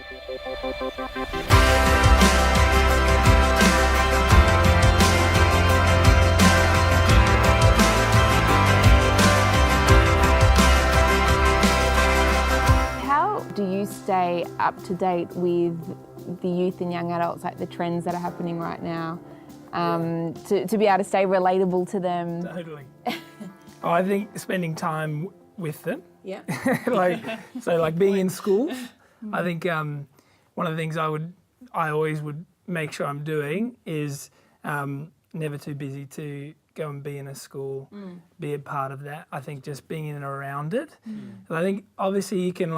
How do you stay up to date with the youth and young adults, like the trends that are happening right now, to be able to stay relatable to them? Totally. I think spending time with them. Yeah. like being in school. I think one of the things I always would make sure I'm doing is never too busy to go and be in a school, be a part of that. I think just being in and around it. And I think obviously you can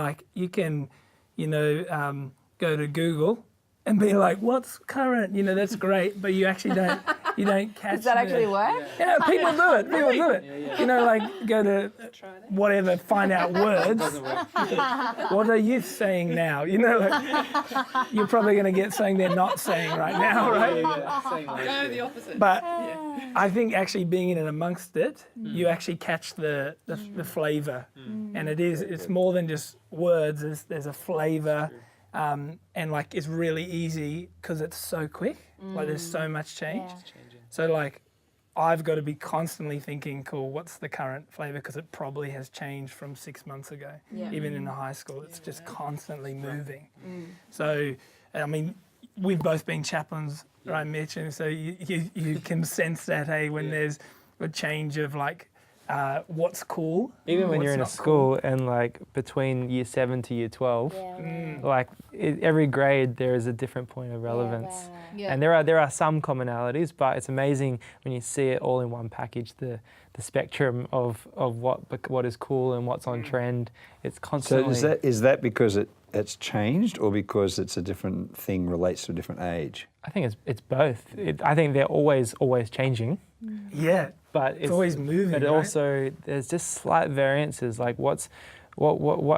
go to Google and be like, what's current? That's great, but you actually don't catch. Does that actually work? Yeah, people do it. People do it. Go to whatever, find out words. What are you saying now? You're probably going to get something they're not saying right now, right? Go the opposite. But I think actually being in and amongst it, you actually catch the flavour, and it's more than just words. There's a flavour. And it's really easy because it's so quick. There's so much change. Yeah. So I've got to be constantly thinking, cool, what's the current flavour? Because it probably has changed from 6 months ago. Yeah. Even in the high school, it's just constantly moving. So, we've both been chaplains, right, Mitch? And so you can sense that, hey, when there's a change of what's cool. Even when you're in a school and between year 7 to year 12, every grade there is a different point of relevance. Yeah, right. Yeah. And there are some commonalities, but it's amazing when you see it all in one package, the spectrum of what is cool and what's on trend. It's constantly... So is that because it's changed, or because it's a different thing, relates to a different age? I think it's both. I think they're always changing. Yeah, but it's always moving. But right? also, there's just slight variances. Like what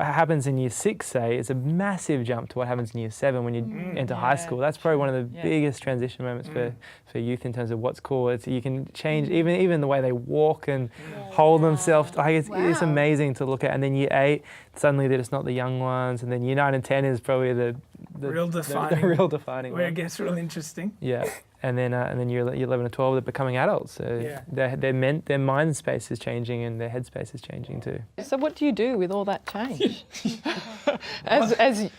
happens in year 6, say, is a massive jump to what happens in year 7 when you enter high school. That's probably one of the biggest transition moments for youth in terms of what's cool. You can change even the way they walk and hold themselves. It's amazing to look at. And then year 8, suddenly they're just not the young ones. And then year 9 and 10 is probably the real defining. The real defining where one. it gets real interesting. Yeah. And then year 11 and 12, they're becoming adults. So their mind space is changing and their head space is changing too. So what do you do with all that change as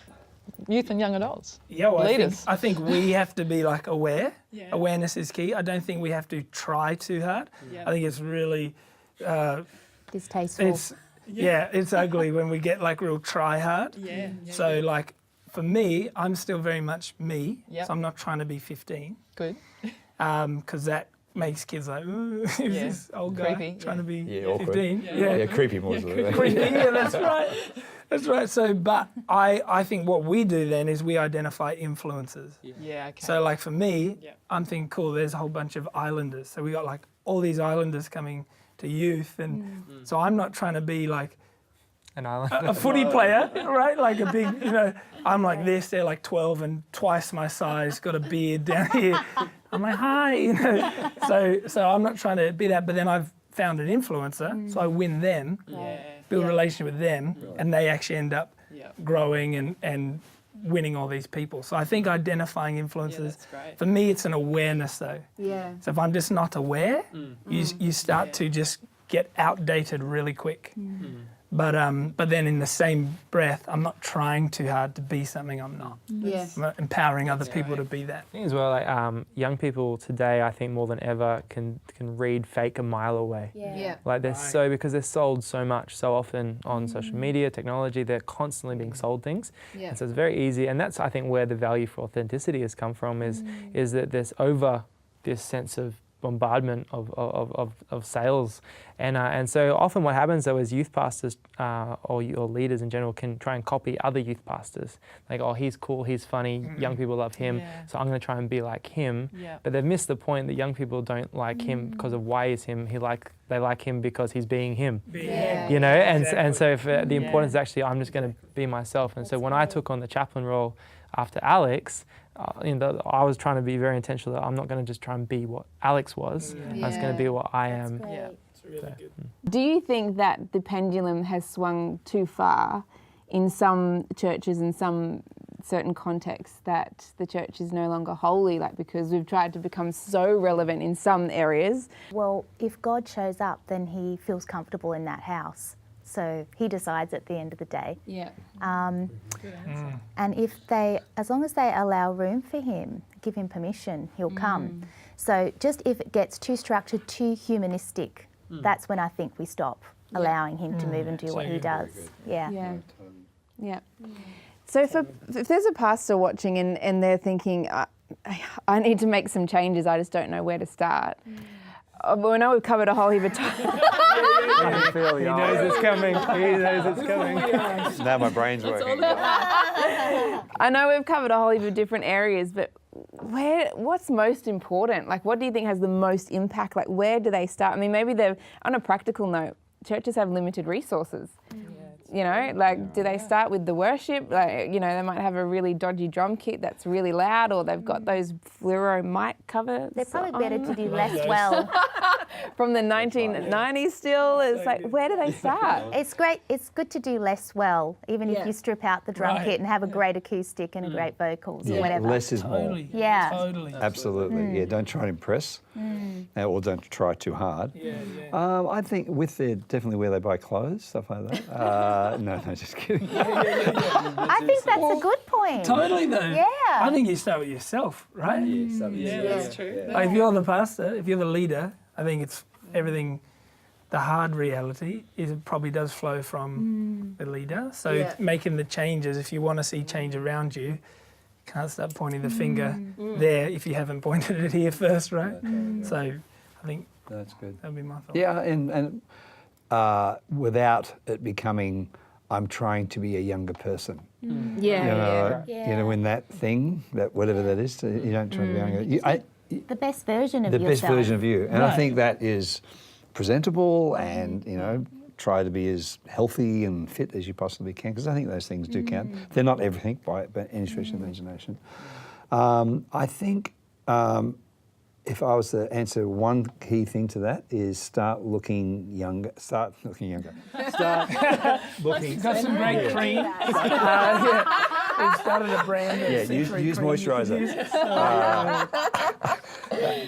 youth and young adults? Yeah, well, leaders. I think we have to be aware. Yeah. Awareness is key. I don't think we have to try too hard. Yeah. I think it's really distasteful. It's ugly when we get real try hard. Yeah. So for me, I'm still very much me. Yep. So I'm not trying to be 15. Good. Because that makes kids ooh, who's this old guy creepy, trying to be 15? Awkward. Yeah, creepy more. Creepy, yeah, that's right. That's right. So, but I think what we do then is we identify influences. Yeah, okay. So for me, I'm thinking, cool, there's a whole bunch of islanders. So we got all these islanders coming to youth. And so I'm not trying to be an island. a footy player, right? A big, I'm like this, they're 12 and twice my size, got a beard down here. I'm hi, So I'm not trying to be that, but then I've found an influencer, so I win them, build a relationship with them, and they actually end up growing and winning all these people. So I think identifying influences, for me, it's an awareness though. Yeah. So if I'm just not aware, you start to just get outdated really quick. But then in the same breath, I'm not trying too hard to be something I'm not. Yes. I'm empowering other people to be that. I think as well, young people today, I think more than ever, can read fake a mile away. Yeah. They're because they're sold so much, so often on social media, technology, they're constantly being sold things. Yeah. And so it's very easy, and that's, I think, where the value for authenticity has come from, is that there's over this sense of bombardment of sales, and so often what happens though is youth pastors or leaders in general can try and copy other youth pastors. He's cool, he's funny, young people love him, so I'm going to try and be like him. But they've missed the point that young people don't like him because of why he's him. They like him because he's being him. And so the importance is actually I'm just going to be myself. And so when I took on the chaplain role after Alex, I was trying to be very intentional that I'm not going to just try and be what Alex was. I was going to be what I am. It's really good. Do you think that the pendulum has swung too far in some churches and some certain contexts that the church is no longer holy, like because we've tried to become so relevant in some areas. Well, if God shows up, then he feels comfortable in that house. So he decides at the end of the day. Yeah. And if they, as long as they allow room for him, give him permission, he'll come. So just if it gets too structured, too humanistic, that's when I think we stop allowing him to move and do what he does. Yeah. Yeah. Yeah. So if there's a pastor watching and they're thinking, I need to make some changes, I just don't know where to start. Well, I know we've covered a whole heap of time. He knows it's coming. He knows it's coming. Now my brain's working. I know we've covered a whole heap of different areas, but what's most important? Like, what do you think has the most impact? Like, where do they start? I mean, maybe they're, on a practical note, churches have limited resources. You know, like, do they start with the worship? Like, you know, they might have a really dodgy drum kit that's really loud, or they've got those fluoro mic covers. They're probably better to do less well. From the 1990s still. It's like, where do they start? It's great. It's good to do less well, even if you strip out the drum kit and have a great acoustic and a great vocals or whatever. Less is more. Totally. Yeah. Totally. Absolutely. Yeah, don't try to impress, or don't try too hard. I think definitely where they buy clothes, stuff like that. No, just kidding. I think that's a good point. Totally though. Yeah. I think you start with yourself, right? That's true. Like if you're the pastor, if you're the leader, I think it's everything. The hard reality is it probably does flow from the leader. So making the changes, if you want to see change around you, can't start pointing the finger there if you haven't pointed it here first, right? So I think That's good. that'd be my thought. Yeah, and without it becoming, I'm trying to be a younger person. Yeah. You know, when that thing, that whatever that is, you don't try to be younger. The best version of the yourself. best version of you, and I think that is presentable, and you know, try to be as healthy and fit as you possibly can, because I think those things do count. They're not everything by any stretch of the imagination. I think if I was to answer one key thing to that is start looking younger. Start looking younger. Start looking. Got some great cream. We started a brand of use cream. moisturiser.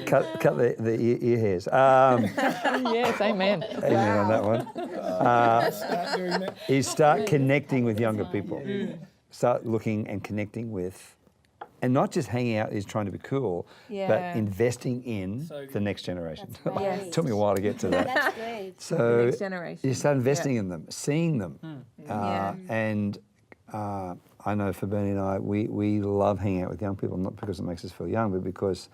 Cut the ear hairs. Yes, amen. Amen on that one. Is start connecting with younger people. Start looking and connecting with, and not just hanging out is trying to be cool, but investing in the next generation. It took me a while to get to that. That's great. So next generation. you start investing in them, seeing them, and I know for Bernie and I, we love hanging out with young people, not because it makes us feel young, but because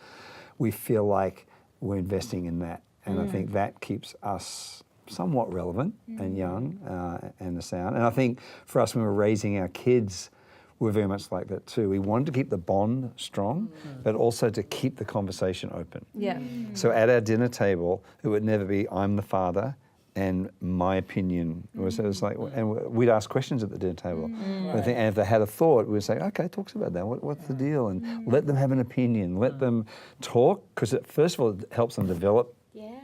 we feel like we're investing in that, and I think that keeps us somewhat relevant and young and the sound. And I think for us, when we're raising our kids, we're very much like that too. We wanted to keep the bond strong, but also to keep the conversation open. Yeah. So at our dinner table, it would never be, I'm the father and my opinion. It was like, and we'd ask questions at the dinner table. And if they had a thought, we'd say, okay, talk about that. What's the deal? And let them have an opinion. Let them talk, because first of all, it helps them develop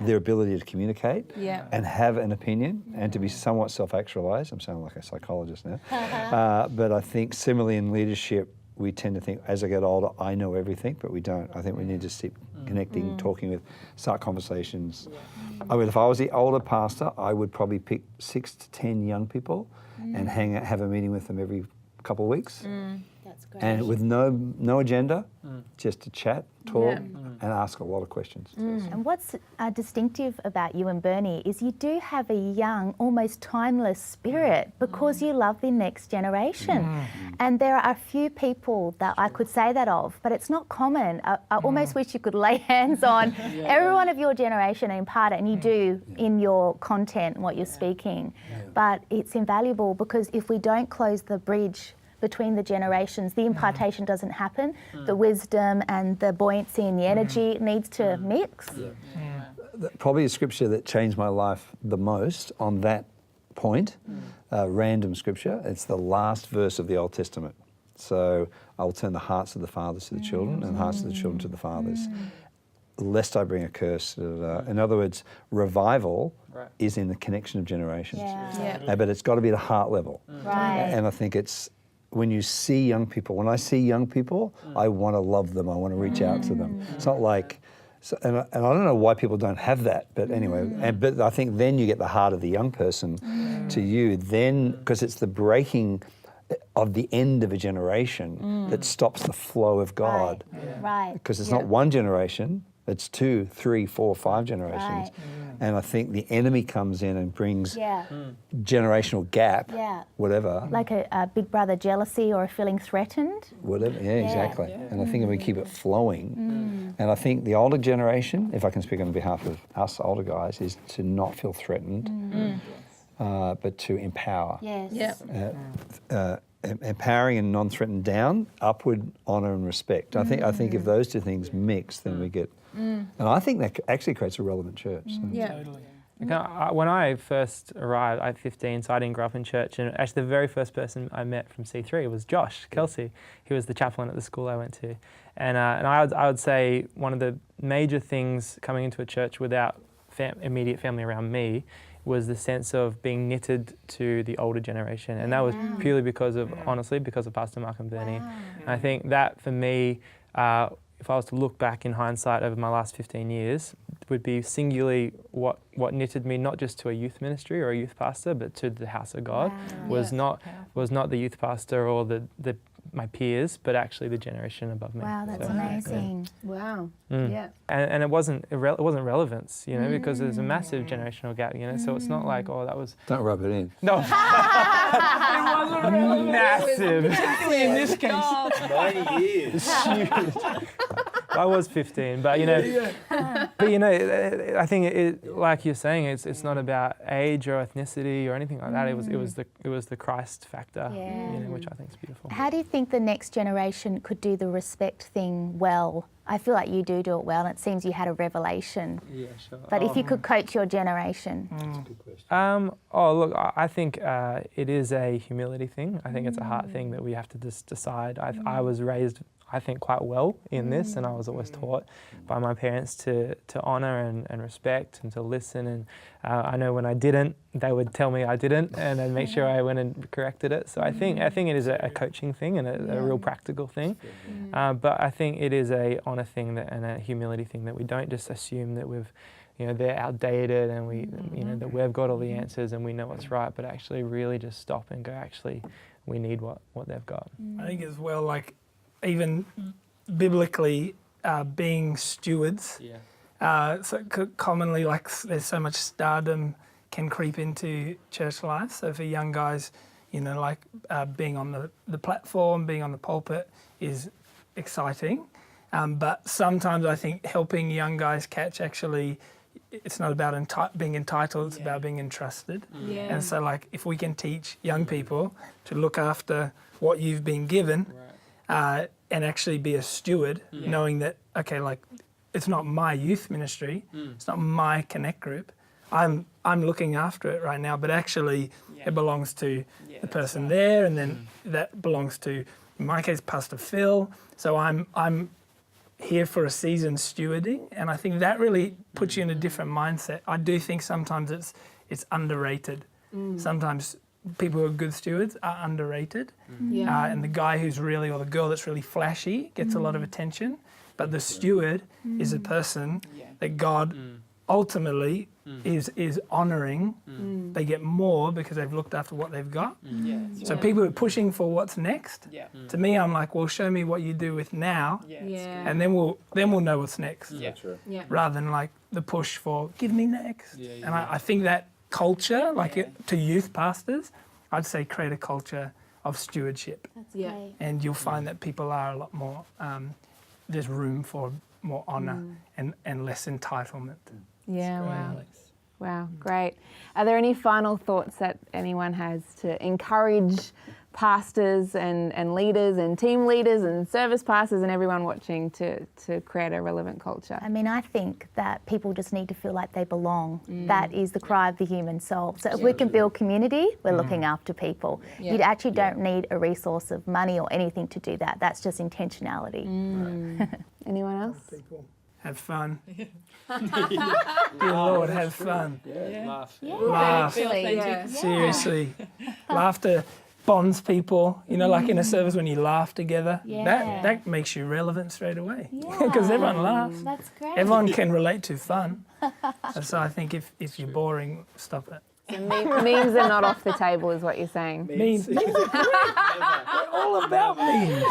their ability to communicate and have an opinion and to be somewhat self-actualized. I'm sounding like a psychologist now. But I think similarly in leadership, we tend to think as I get older, I know everything, but we don't. I think we need to keep connecting, talking start conversations. I mean, if I was the older pastor, I would probably pick 6 to 10 young people and have a meeting with them every couple of weeks. That's great. And with no agenda, just to chat, talk, and ask a lot of questions. And what's distinctive about you and Bernie is you do have a young, almost timeless spirit because you love the next generation. And there are a few people that I could say that of, but it's not common. I almost wish you could lay hands on everyone of your generation and impart it, and you do in your content and what you're speaking. But it's invaluable because if we don't close the bridge between the generations, the impartation doesn't happen. The wisdom and the buoyancy and the energy needs to mix. Probably a scripture that changed my life the most on that point, random scripture, it's the last verse of the Old Testament. So I'll turn the hearts of the fathers to the children and the hearts of the children to the fathers, lest I bring a curse. In other words, revival is in the connection of generations. But it's got to be at a heart level. Right. And I think when you see young people, when I see young people, I want to love them. I want to reach out to them. It's not like, and I don't know why people don't have that, but anyway, but I think then you get the heart of the young person to you, then, because it's the breaking of the end of a generation that stops the flow of God. Right. Because it's not one generation, it's 2, 3, 4, 5 generations. Right. And I think the enemy comes in and brings generational gap, whatever. Like a big brother jealousy or a feeling threatened. Whatever, exactly. And I think if we keep it flowing, and I think the older generation, if I can speak on behalf of us older guys, is to not feel threatened, but to empower. Yes. Empowering and non-threatened down, upward honour and respect. I think if those two things mix, then we get, and I think that actually creates a relevant church. So. Totally. When I first arrived, I was 15, so I didn't grow up in church. And actually, the very first person I met from C3 was Josh, Kelsey. He was the chaplain at the school I went to. And I would say one of the major things coming into a church without immediate family around me was the sense of being knitted to the older generation. And that was purely because of, honestly, because of Pastor Mark and Bernie. And I think that for me, if I was to look back in hindsight over my last 15 years, would be singularly what knitted me not just to a youth ministry or a youth pastor, but to the house of God. Was not the youth pastor or my peers, but actually the generation above me. Wow, that's amazing. Wow. Mm. Yeah. And it wasn't relevance, you know, because there's a massive generational gap, you know. So it's not like, oh, that was Don't rub it in. no massive. Particularly in this case. 90 years. I was 15, but you know, I think it, like you're saying, it's not about age or ethnicity or anything like that. It was the Christ factor, you know, which I think is beautiful. How do you think the next generation could do the respect thing well? I feel like you do it well, and it seems you had a revelation. Yeah, sure. But if you could coach your generation. That's a good question. I think it is a humility thing. I think it's a heart thing that we have to just decide. I was raised, I think, quite well in this, and I was always taught by my parents to honour and respect and to listen. And I know when I didn't, they would tell me I didn't, and I'd make sure I went and corrected it. So I think it is a coaching thing and a real practical thing. But I think it is a honour thing and a humility thing, that we don't just assume that they're outdated and that we've got all the answers and we know what's right, but actually really just stop and go, actually, we need what they've got. I think as well, like, even biblically, being stewards. Commonly, like, there's so much stardom can creep into church life. So for young guys, being on the platform, being on the pulpit is exciting. But sometimes I think helping young guys catch, actually, it's not about being entitled, it's about being entrusted. And so, like, if we can teach young people to look after what you've been given, and actually be a steward, knowing that, okay, like, it's not my youth ministry, it's not my connect group, I'm looking after it right now, but actually it belongs to the person there, and then that belongs to, in my case, Pastor Phil. So I'm here for a season stewarding, and I think that really puts you in a different mindset. I do think sometimes it's underrated. Sometimes people who are good stewards are underrated, and the guy or the girl that's really flashy gets a lot of attention, but the steward is a person that God ultimately is honouring. They get more because they've looked after what they've got. So people who are pushing for what's next, to me, I'm like, well, show me what you do with now, and then we'll know what's next. Rather than like the push for give me next. And I think that culture, to youth pastors, I'd say create a culture of stewardship. And you'll find that people are a lot more, there's room for more honour and less entitlement. Yeah, wow. Wow, great. Are there any final thoughts that anyone has to encourage pastors and leaders and team leaders and service pastors and everyone watching to create a relevant culture? I mean, I think that people just need to feel like they belong. That is the cry of the human soul. So if we can build community, we're looking after people. You actually don't need a resource of money or anything to do that. That's just intentionality. Anyone else? People have fun. Dear Lord, have fun. Laugh. Seriously. Seriously. Laughter bonds people, you know, like in a service when you laugh together. Yeah. That makes you relevant straight away. Yeah. Because everyone laughs. That's great. Everyone can relate to fun. And so I think if you're boring, stop it. So memes are not off the table, is what you're saying. Memes. We're all about memes.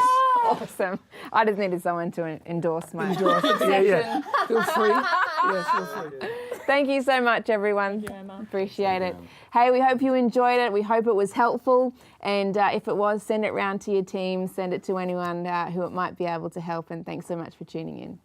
Awesome. I just needed someone to endorse my Yeah. Feel free. Yeah, feel free. Thank you so much, everyone. Thank you, Emma. Appreciate it. Hey, we hope you enjoyed it. We hope it was helpful. And if it was, send it round to your team. Send it to anyone who it might be able to help. And thanks so much for tuning in.